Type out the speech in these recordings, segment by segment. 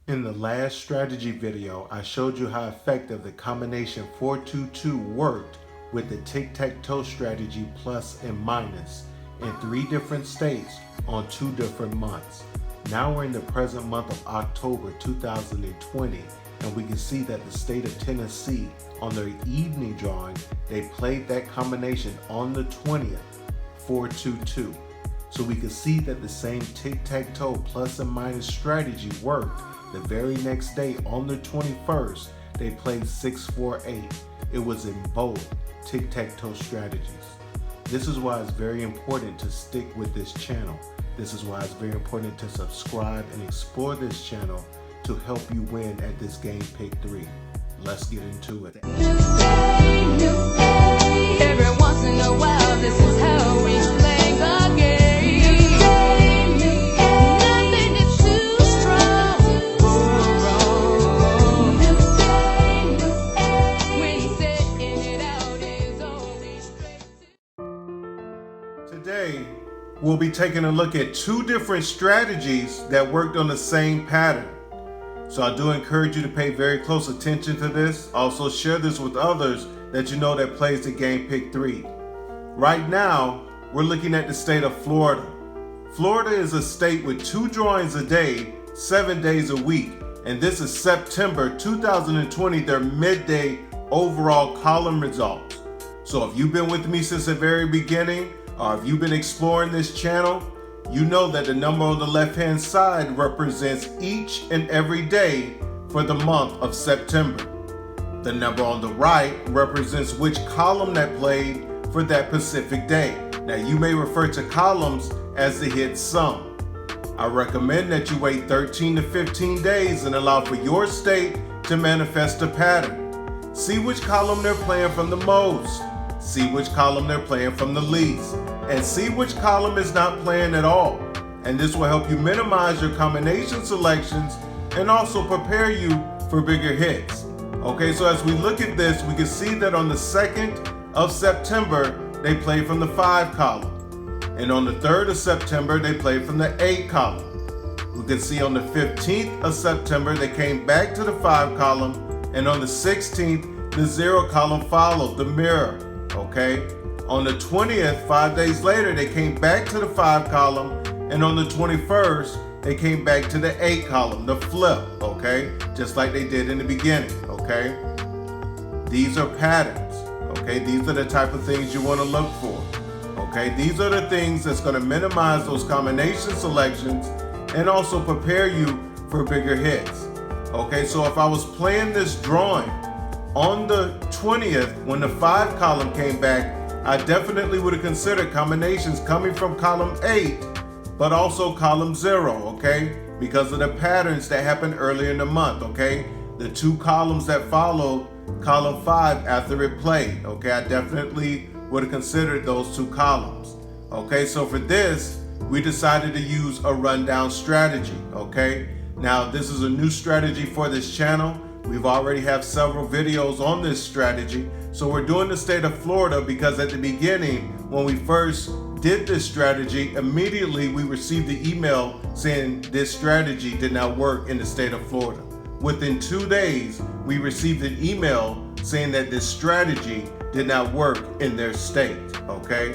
In the last strategy video, I showed you how effective the combination 4-2-2 worked with the tic-tac-toe strategy plus and minus in 3 different states on 2 different months. Now we're in the present month of October 2020, and we can see that the state of Tennessee, on their evening drawing, they played that combination on the 20th, 4-2-2. So we can see that the same tic-tac-toe plus and minus strategy worked. The very next day, on the 21st, they played 6-4-8. It was in both tic-tac-toe strategies. This is why it's very important to stick with this channel. This is why it's very important to subscribe and explore this channel to help you win at this game pick 3. Let's get into it. Every once in a while, this is how we play the game. Nothing is too strong or wrong. When setting it out is always straight to... Today, we'll be taking a look at 2 different strategies that worked on the same pattern. So I do encourage you to pay very close attention to this. Also share this with others that you know that plays the game pick 3. Right now, we're looking at the state of Florida. Florida is a state with 2 drawings a day, 7 days a week. And this is September 2020, their midday overall column results. So if you've been with me since the very beginning, or if you've been exploring this channel, you know that the number on the left-hand side represents each and every day for the month of September. The number on the right represents which column that played for that specific day. Now you may refer to columns as the hit sum. I recommend that you wait 13 to 15 days and allow for your state to manifest a pattern. See which column they're playing from the most. See which column they're playing from the least. And see which column is not playing at all. And this will help you minimize your combination selections and also prepare you for bigger hits. Okay, so as we look at this, we can see that on the 2nd of September, they played from the 5 column. And on the 3rd of September, they played from the 8 column. We can see on the 15th of September, they came back to the 5 column. And on the 16th, the 0 column followed, the mirror. Okay. On the 20th, 5 days later, they came back to the 5 column, and on the 21st, they came back to the 8 column, the flip, okay? Just like they did in the beginning, okay? These are patterns, okay? These are the type of things you want to look for, okay? These are the things that's going to minimize those combination selections and also prepare you for bigger hits, okay? So if I was playing this drawing on the 20th, when the 5 column came back, I definitely would have considered combinations coming from column 8, but also column 0, okay? Because of the patterns that happened earlier in the month, okay? The 2 columns that followed column 5 after it played, okay? I definitely would have considered those 2 columns, okay? So for this, we decided to use a rundown strategy, okay? Now, this is a new strategy for this channel. We've already have several videos on this strategy. So we're doing the state of Florida because at the beginning, when we first did this strategy, immediately we received the email saying this strategy did not work in the state of Florida. Within 2 days, we received an email saying that this strategy did not work in their state, okay?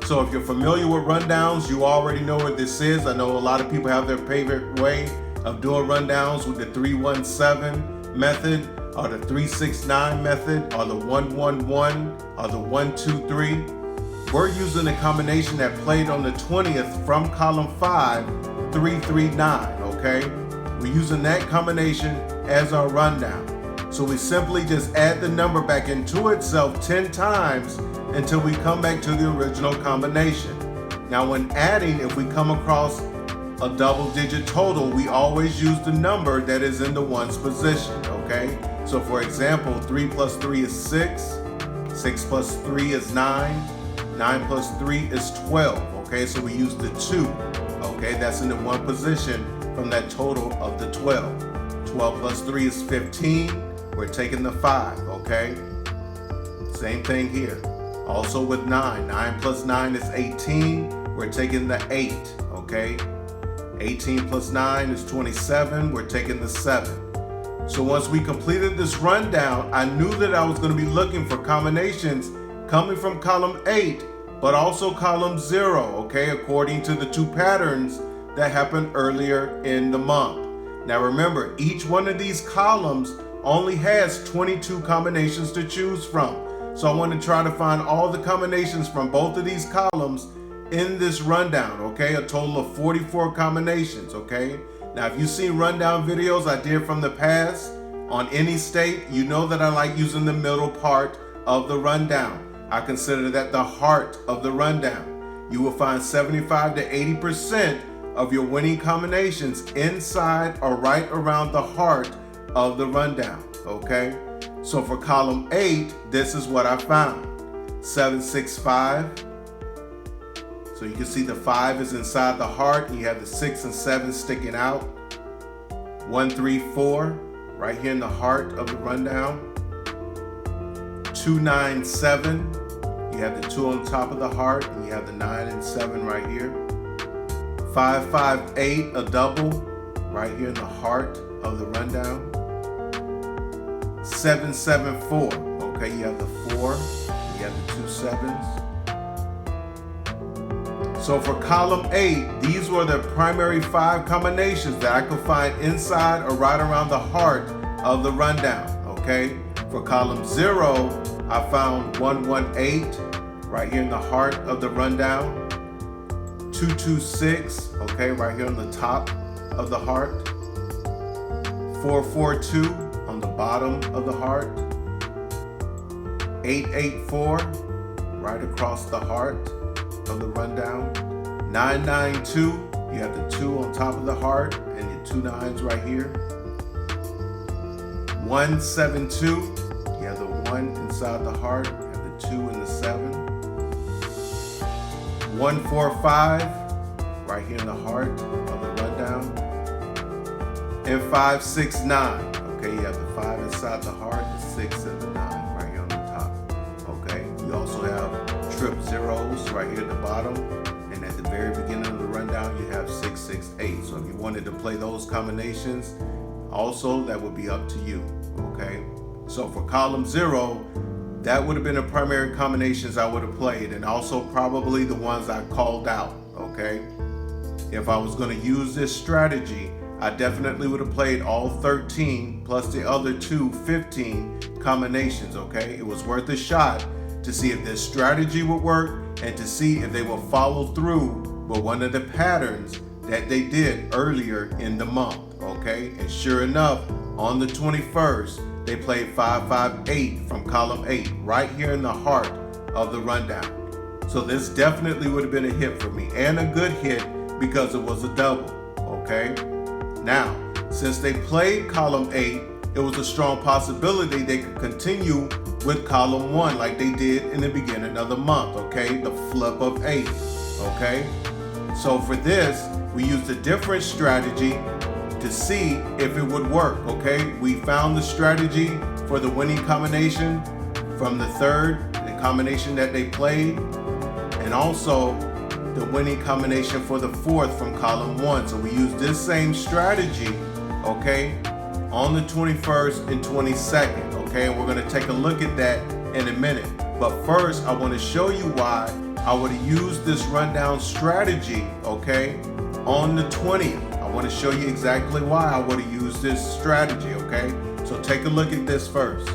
So if you're familiar with rundowns, you already know what this is. I know a lot of people have their favorite way of doing rundowns with the 3-1-7 method, or the 3-6-9 method, or the 1-1-1, or the 1-2-3. We're using the combination that played on the 20th from column 5, 3-3-9, okay? We're using that combination as our rundown. So we simply just add the number back into itself 10 times until we come back to the original combination. Now when adding, if we come across a double-digit total, we always use the number that is in the ones position, okay? So for example, 3 plus 3 is 6, 6 plus 3 is 9, 9 plus 3 is 12, okay? So we use the 2, okay? That's in the 1 position from that total of the 12. 12 plus 3 is 15, we're taking the 5, okay? Same thing here. Also with 9, 9 plus 9 is 18, we're taking the 8, okay? 18 plus 9 is 27. We're taking the 7. So once we completed this rundown, I knew that I was going to be looking for combinations coming from column 8, but also column 0, okay, according to the two patterns that happened earlier in the month. Now remember, each one of these columns only has 22 combinations to choose from. So I want to try to find all the combinations from both of these columns in this rundown, okay? A total of 44 combinations, okay? Now, if you've seen rundown videos I did from the past on any state, you know that I like using the middle part of the rundown. I consider that the heart of the rundown. You will find 75 to 80% of your winning combinations inside or right around the heart of the rundown, okay? So for column 8, this is what I found. 7, 6, 5. So you can see the 5 is inside the heart, and you have the 6 and 7 sticking out. 1, 3, 4, right here in the heart of the rundown. 2, 9, 7. You have the 2 on top of the heart, and you have the 9 and 7 right here. 5, 5, 8, a double, right here in the heart of the rundown. 7, 7, 4. Okay, you have the 4, you have the 2 7s. So for column 8, these were the primary 5 combinations that I could find inside or right around the heart of the rundown, okay? For column 0, I found 1, 1, 8, right here in the heart of the rundown. 2, 2, 6, okay, right here on the top of the heart. 4, 4, 2, on the bottom of the heart. 8, 8, 4, right across the heart of the rundown. 9, 9, 2, you have the 2 on top of the heart and your 2 9s right here. 1, 7, 2, you have the 1 inside the heart, you have the 2 and the 7. 1, 4, 5, right here in the heart of the rundown. And 5, 6, 9, okay, you have the 5 inside the heart, the 6 and the 9 right here on the top, okay. You also have trip zeros right here at the bottom, and at the very beginning of the rundown you have 6, 6, 8. So if you wanted to play those combinations, also that would be up to you, okay. So for column 0, that would have been the primary combinations I would have played, and also probably the ones I called out, okay. If I was going to use this strategy, I definitely would have played all 13 plus the other 15 combinations, okay. It was worth a shot to see if this strategy would work and to see if they will follow through with one of the patterns that they did earlier in the month, okay. And sure enough, on the 21st, they played 5, 5, 8 from column 8, right here in the heart of the rundown. So this definitely would have been a hit for me, and a good hit because it was a double, okay. Now, since they played column 8, it was a strong possibility they could continue with column 1 like they did in the beginning of the month, okay? The flip of 8, okay? So for this, we used a different strategy to see if it would work, okay? We found the strategy for the winning combination from the 3rd, the combination that they played, and also the winning combination for the 4th from column 1. So we used this same strategy, okay, on the 21st and 22nd, okay? And we're gonna take a look at that in a minute. But first, I wanna show you why I would have used this rundown strategy, okay, on the 20th. I wanna show you exactly why I would have used this strategy, okay? So take a look at this first.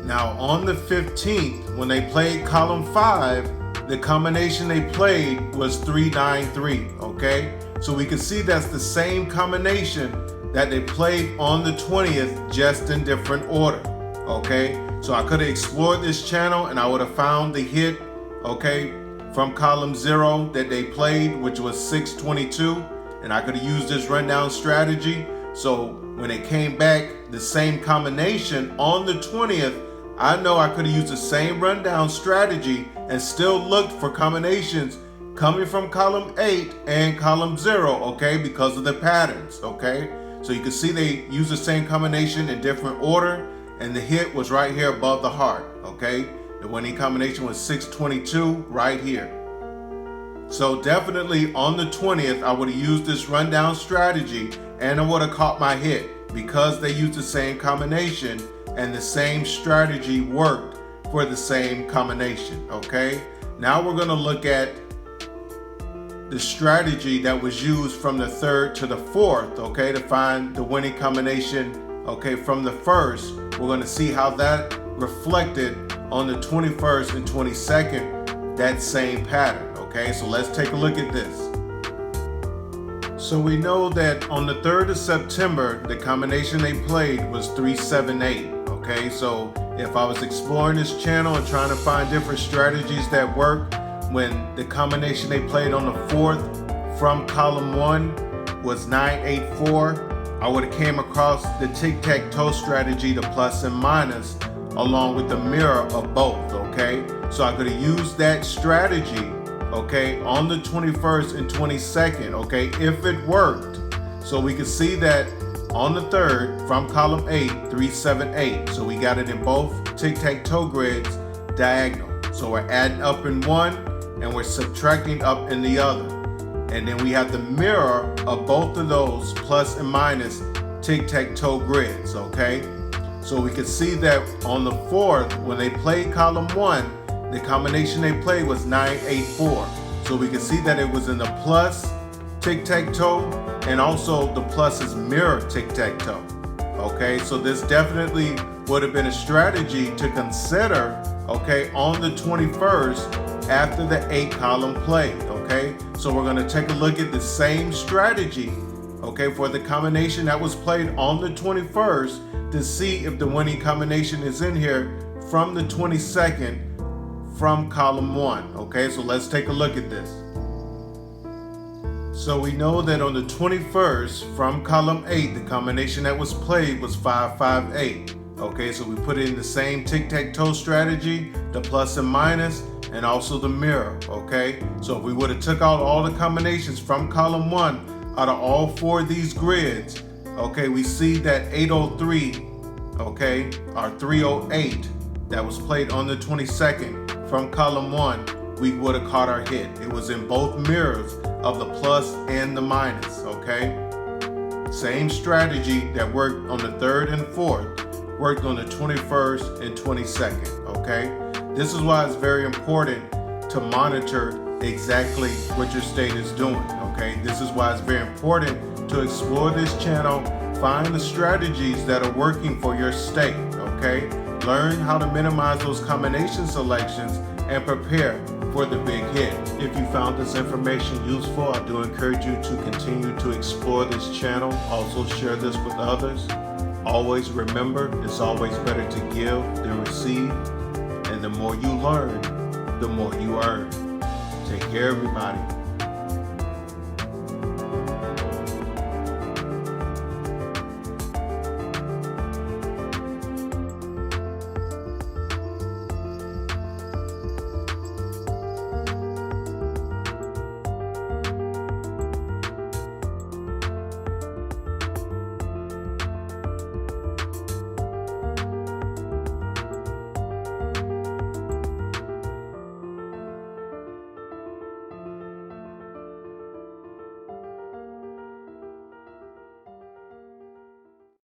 Now, on the 15th, when they played column 5, the combination they played was 3, 9, 3, okay? So we can see that's the same combination that they played on the 20th, just in different order, okay? So I could have explored this channel and I would have found the hit, okay, from column 0 that they played, which was 622, and I could have used this rundown strategy. So when it came back, the same combination on the 20th, I know I could have used the same rundown strategy and still looked for combinations coming from column 8 and column 0, okay, because of the patterns, okay? So you can see they use the same combination in different order, and the hit was right here above the heart, okay? The winning combination was 622 right here. So definitely on the 20th, I would have used this rundown strategy and I would have caught my hit because they used the same combination and the same strategy worked for the same combination, okay? Now we're gonna look at the strategy that was used from the 3rd to the 4th, okay, to find the winning combination, okay, from the 1st. We're gonna see how that reflected on the 21st and 22nd, that same pattern, okay? So let's take a look at this. So we know that on the 3rd of September, the combination they played was 378, okay? So if I was exploring this channel and trying to find different strategies that work, when the combination they played on the 4th from column 1 was 984, I would have came across the tic-tac-toe strategy, the plus and minus, along with the mirror of both, okay? So I could have used that strategy, okay, on the 21st and 22nd, okay, if it worked. So we can see that on the 3rd from column 8, 378. So we got it in both tic-tac-toe grids diagonal. So we're adding up in one and we're subtracting up in the other. And then we have the mirror of both of those plus and minus tic-tac-toe grids, okay? So we can see that on the 4th, when they played column 1, the combination they played was 984. So we can see that it was in the plus tic-tac-toe and also the plus's mirror tic-tac-toe. Okay, so this definitely would have been a strategy to consider, okay, on the 21st after the 8 column play, okay? So we're gonna take a look at the same strategy, okay, for the combination that was played on the 21st to see if the winning combination is in here from the 22nd from column 1, okay? So let's take a look at this. So we know that on the 21st from column 8, the combination that was played was 558. Okay, so we put in the same tic-tac-toe strategy, the plus and minus, and also the mirror, okay? So if we would have took out all the combinations from column 1 out of all 4 of these grids, okay, we see that 803, okay, or 308 that was played on the 22nd from column 1, we would have caught our hit. It was in both mirrors of the plus and the minus, okay? Same strategy that worked on the 3rd and 4th worked on the 21st and 22nd, okay? This is why it's very important to monitor exactly what your state is doing, okay? This is why it's very important to explore this channel, find the strategies that are working for your state, okay? Learn how to minimize those combination selections and prepare for the big hit. If you found this information useful, I do encourage you to continue to explore this channel. Also share this with others. Always remember, it's always better to give than receive. And the more you learn, the more you earn. Take care, everybody.